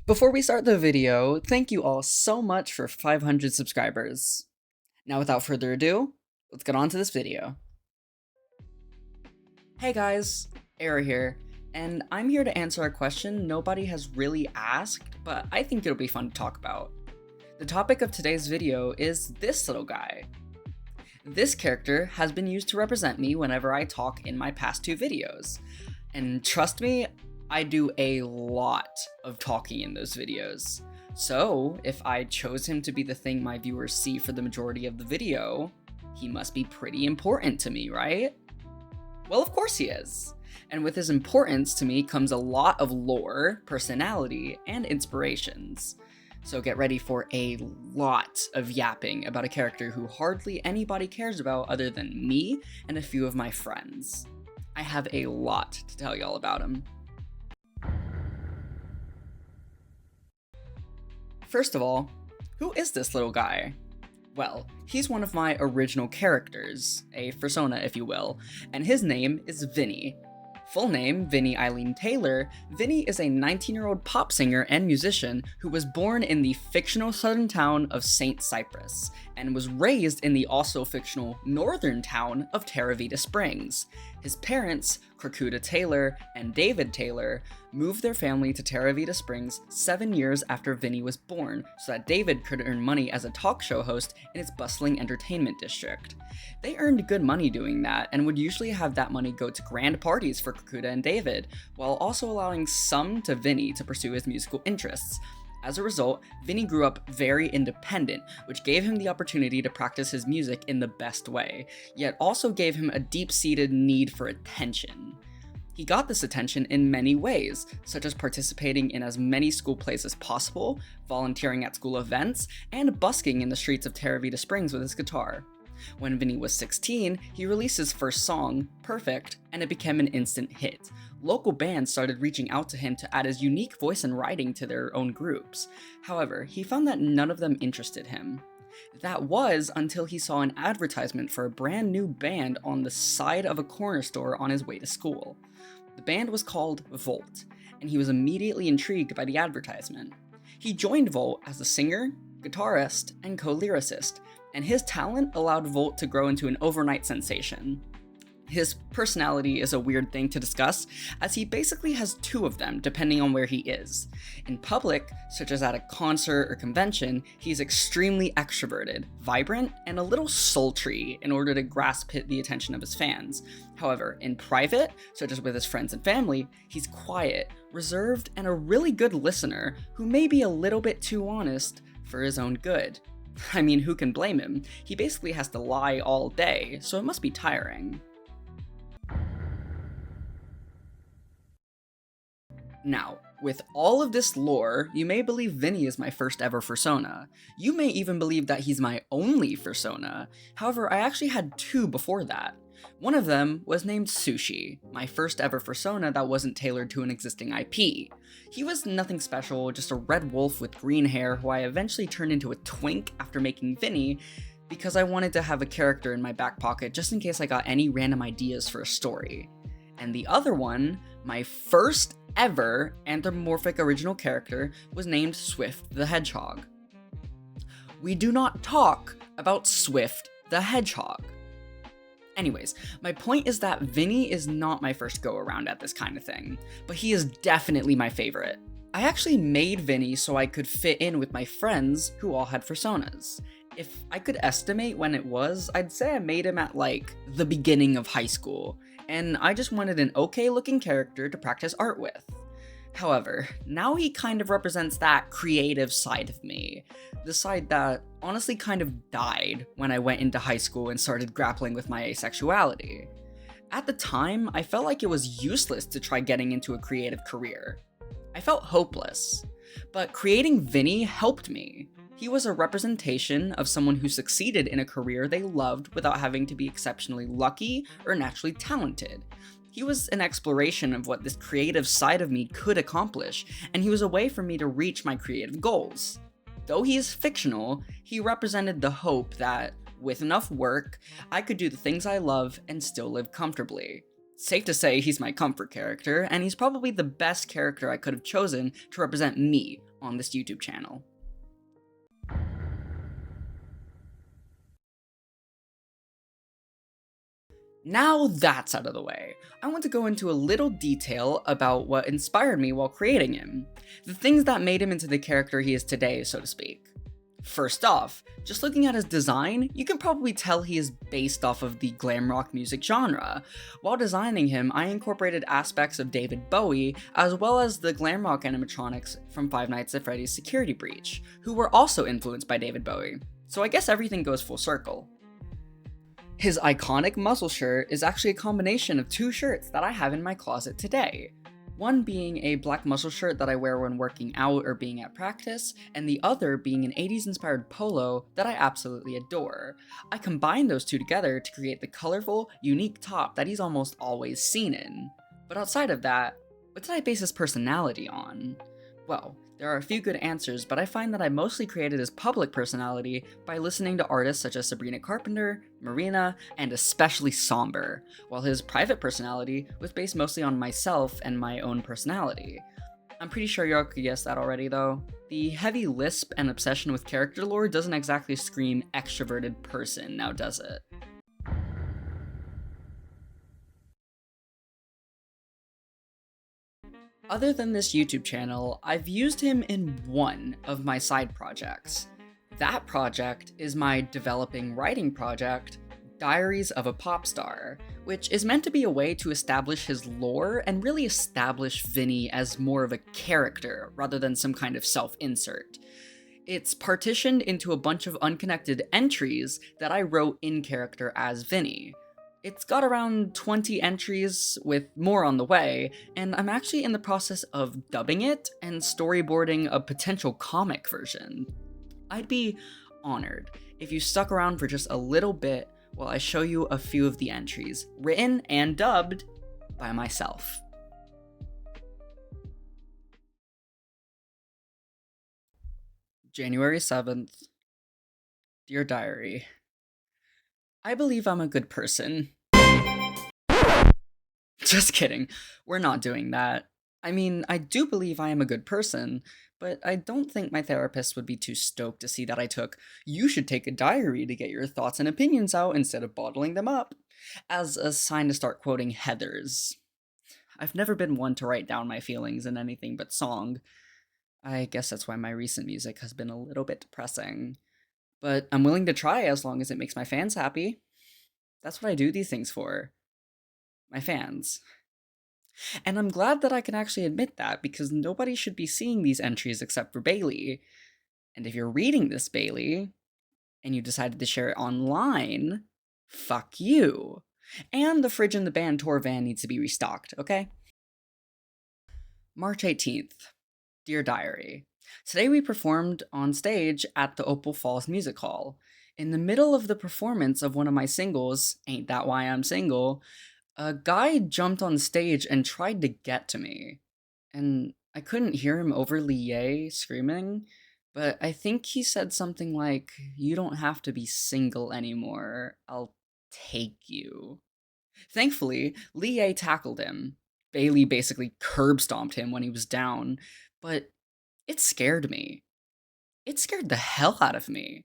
Before we start the video, thank you all so much for 500 subscribers. Now without further ado, let's get on to this video. Hey guys, Era here, and I'm here to answer a question nobody has really asked, but I think it'll be fun to talk about. The topic of today's video is this little guy. This character has been used to represent me whenever I talk in my past two videos, and trust me, I do a lot of talking in those videos. So if I chose him to be the thing my viewers see for the majority of the video, he must be pretty important to me, right? Well, of course he is. And with his importance to me comes a lot of lore, personality, and inspirations. So get ready for a lot of yapping about a character who hardly anybody cares about other than me and a few of my friends. I have a lot to tell y'all about him. First of all, who is this little guy? Well, he's one of my original characters, a persona if you will, and his name is Vinnie. Full name, Vinnie Eileen Taylor. Vinnie is a 19-year-old pop singer and musician who was born in the fictional southern town of St. Cypress and was raised in the also fictional northern town of Terravita Springs. His parents, Krakuda Taylor and David Taylor, moved their family to Terravita Springs 7 years after Vinnie was born so that David could earn money as a talk show host in its bustling entertainment district. They earned good money doing that and would usually have that money go to grand parties for Krakuda and David, while also allowing some to Vinnie to pursue his musical interests. As a result, Vinnie grew up very independent, which gave him the opportunity to practice his music in the best way, yet also gave him a deep-seated need for attention. He got this attention in many ways, such as participating in as many school plays as possible, volunteering at school events, and busking in the streets of Terravita Springs with his guitar. When Vinnie was 16, he released his first song, Perfect, and it became an instant hit. Local bands started reaching out to him to add his unique voice and writing to their own groups. However, he found that none of them interested him. That was until he saw an advertisement for a brand new band on the side of a corner store on his way to school. The band was called Volt, and he was immediately intrigued by the advertisement. He joined Volt as a singer, guitarist, and co-lyricist, and his talent allowed Volt to grow into an overnight sensation. His personality is a weird thing to discuss, as he basically has two of them depending on where he is. In public, such as at a concert or convention, he's extremely extroverted, vibrant, and a little sultry in order to grasp the attention of his fans. However, in private, such as with his friends and family, he's quiet, reserved, and a really good listener who may be a little bit too honest for his own good. I mean, who can blame him? He basically has to lie all day, so it must be tiring. Now, with all of this lore, you may believe Vinnie is my first ever persona. You may even believe that he's my only persona. However, I actually had two before that. One of them was named Sushi, my first ever persona that wasn't tailored to an existing IP. He was nothing special, just a red wolf with green hair who I eventually turned into a twink after making Vinnie, because I wanted to have a character in my back pocket just in case I got any random ideas for a story. And the other one, my first ever anthropomorphic original character, was named Swift the Hedgehog. We do not talk about Swift the Hedgehog. Anyways, my point is that Vinnie is not my first go around at this kind of thing, but he is definitely my favorite. I actually made Vinnie so I could fit in with my friends who all had personas. If I could estimate when it was, I'd say I made him at like the beginning of high school, and I just wanted an okay looking character to practice art with. However, now he kind of represents that creative side of me, the side that honestly kind of died when I went into high school and started grappling with my asexuality. At the time, I felt like it was useless to try getting into a creative career. I felt hopeless, but creating Vinnie helped me. He was a representation of someone who succeeded in a career they loved without having to be exceptionally lucky or naturally talented. He was an exploration of what this creative side of me could accomplish, and he was a way for me to reach my creative goals. Though he is fictional, he represented the hope that, with enough work, I could do the things I love and still live comfortably. Safe to say he's my comfort character, and he's probably the best character I could have chosen to represent me, on this YouTube channel. Now that's out of the way, I want to go into a little detail about what inspired me while creating him. The things that made him into the character he is today, so to speak. First off, just looking at his design, you can probably tell he is based off of the glam rock music genre. While designing him, I incorporated aspects of David Bowie, as well as the glam rock animatronics from Five Nights at Freddy's Security Breach, who were also influenced by David Bowie. So I guess everything goes full circle. His iconic muscle shirt is actually a combination of two shirts that I have in my closet today. One being a black muscle shirt that I wear when working out or being at practice, and the other being an 80s inspired polo that I absolutely adore. I combined those two together to create the colorful, unique top that he's almost always seen in. But outside of that, what did I base his personality on? Well, there are a few good answers, but I find that I mostly created his public personality by listening to artists such as Sabrina Carpenter, Marina, and especially Somber, while his private personality was based mostly on myself and my own personality. I'm pretty sure y'all could guess that already though. The heavy lisp and obsession with character lore doesn't exactly scream extroverted person, now does it? Other than this YouTube channel, I've used him in one of my side projects. That project is my developing writing project, Diaries of a Pop Star, which is meant to be a way to establish his lore and really establish Vinnie as more of a character rather than some kind of self-insert. It's partitioned into a bunch of unconnected entries that I wrote in character as Vinnie. It's got around 20 entries, with more on the way, and I'm actually in the process of dubbing it and storyboarding a potential comic version. I'd be honored if you stuck around for just a little bit while I show you a few of the entries, written and dubbed by myself. January 7th. Dear Diary, I believe I'm a good person. Just kidding, we're not doing that. I mean, I do believe I am a good person, but I don't think my therapist would be too stoked to see that I took "you should take a diary to get your thoughts and opinions out instead of bottling them up" as a sign to start quoting Heathers. I've never been one to write down my feelings in anything but song. I guess that's why my recent music has been a little bit depressing. But I'm willing to try as long as it makes my fans happy. That's what I do these things for. My fans. And I'm glad that I can actually admit that, because nobody should be seeing these entries except for Bailey. And if you're reading this, Bailey, and you decided to share it online, fuck you. And the fridge in the band tour van needs to be restocked, okay? March 18th. Dear Diary, today we performed on stage at the Opal Falls Music Hall. In the middle of the performance of one of my singles, Ain't That Why I'm Single, a guy jumped on stage and tried to get to me. And I couldn't hear him overly yay screaming, but I think he said something like, "You don't have to be single anymore, I'll take you." Thankfully, Lie tackled him. Bailey basically curb stomped him when he was down, but it scared me. It scared the hell out of me.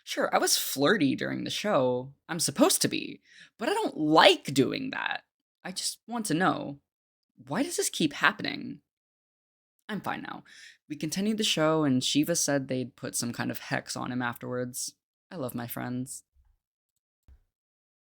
Sure, I was flirty during the show. I'm supposed to be, but I don't like doing that. I just want to know, why does this keep happening? I'm fine now. We continued the show, and Shiva said they'd put some kind of hex on him afterwards. I love my friends.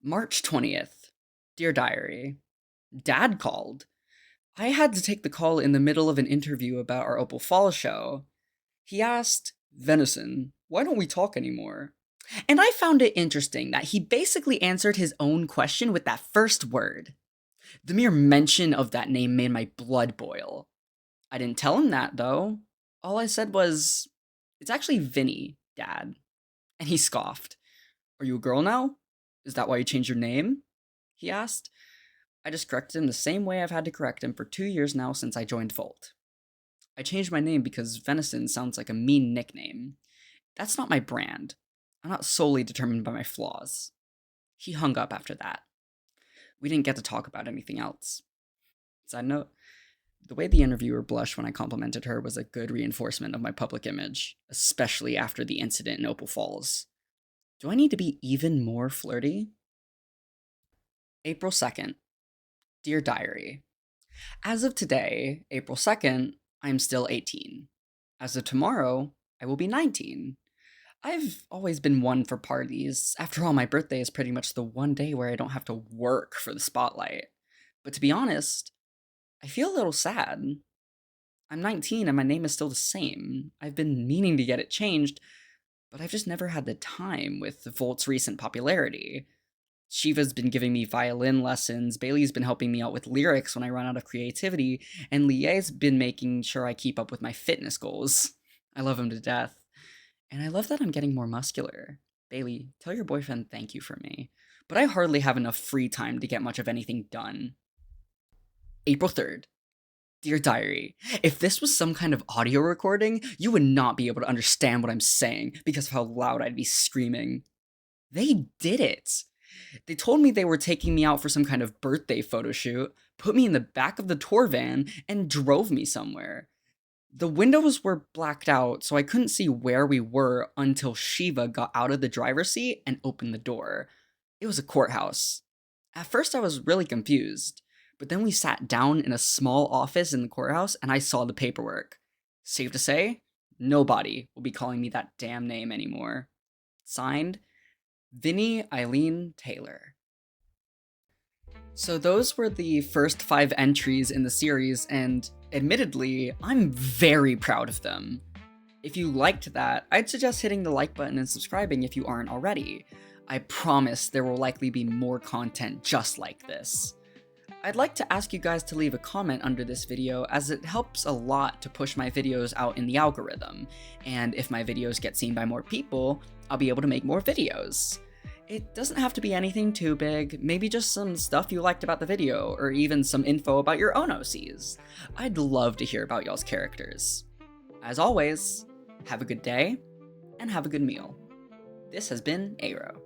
March 20th. Dear Diary, Dad called. I had to take the call in the middle of an interview about our Opal Falls show. He asked, "Venison, why don't we talk anymore?" And I found it interesting that he basically answered his own question with that first word. The mere mention of that name made my blood boil. I didn't tell him that, though. All I said was, "It's actually Vinnie, Dad." And he scoffed. "Are you a girl now? Is that why you changed your name?" he asked. I just corrected him the same way I've had to correct him for 2 years now since I joined Volt. I changed my name because Venison sounds like a mean nickname. That's not my brand. I'm not solely determined by my flaws. He hung up after that. We didn't get to talk about anything else. Side note, The way the interviewer blushed when I complimented her was a good reinforcement of my public image, especially after the incident in Opal Falls. Do I need to be even more flirty? April 2nd. Dear Diary. As of today, April 2nd, I am still 18. As of tomorrow, I will be 19. I've always been one for parties. After all, my birthday is pretty much the one day where I don't have to work for the spotlight. But to be honest, I feel a little sad. I'm 19 and my name is still the same. I've been meaning to get it changed, but I've just never had the time with Volt's recent popularity. Shiva's been giving me violin lessons, Bailey's been helping me out with lyrics when I run out of creativity, and Lie's been making sure I keep up with my fitness goals. I love him to death. And I love that I'm getting more muscular. Bailey, tell your boyfriend thank you for me. But I hardly have enough free time to get much of anything done. April 3rd. Dear Diary, if this was some kind of audio recording, you would not be able to understand what I'm saying because of how loud I'd be screaming. They did it! They told me they were taking me out for some kind of birthday photo shoot, put me in the back of the tour van, and drove me somewhere. The windows were blacked out, so I couldn't see where we were until Shiva got out of the driver's seat and opened the door. It was a courthouse. At first I was really confused, but then we sat down in a small office in the courthouse and I saw the paperwork. Safe to say, nobody will be calling me that damn name anymore. Signed, Vinnie Eileen Taylor. So those were the first 5 entries in the series, and admittedly, I'm very proud of them. If you liked that, I'd suggest hitting the like button and subscribing if you aren't already. I promise there will likely be more content just like this. I'd like to ask you guys to leave a comment under this video, as it helps a lot to push my videos out in the algorithm, and if my videos get seen by more people, I'll be able to make more videos. It doesn't have to be anything too big, maybe just some stuff you liked about the video, or even some info about your own OCs. I'd love to hear about y'all's characters. As always, have a good day, and have a good meal. This has been Aero.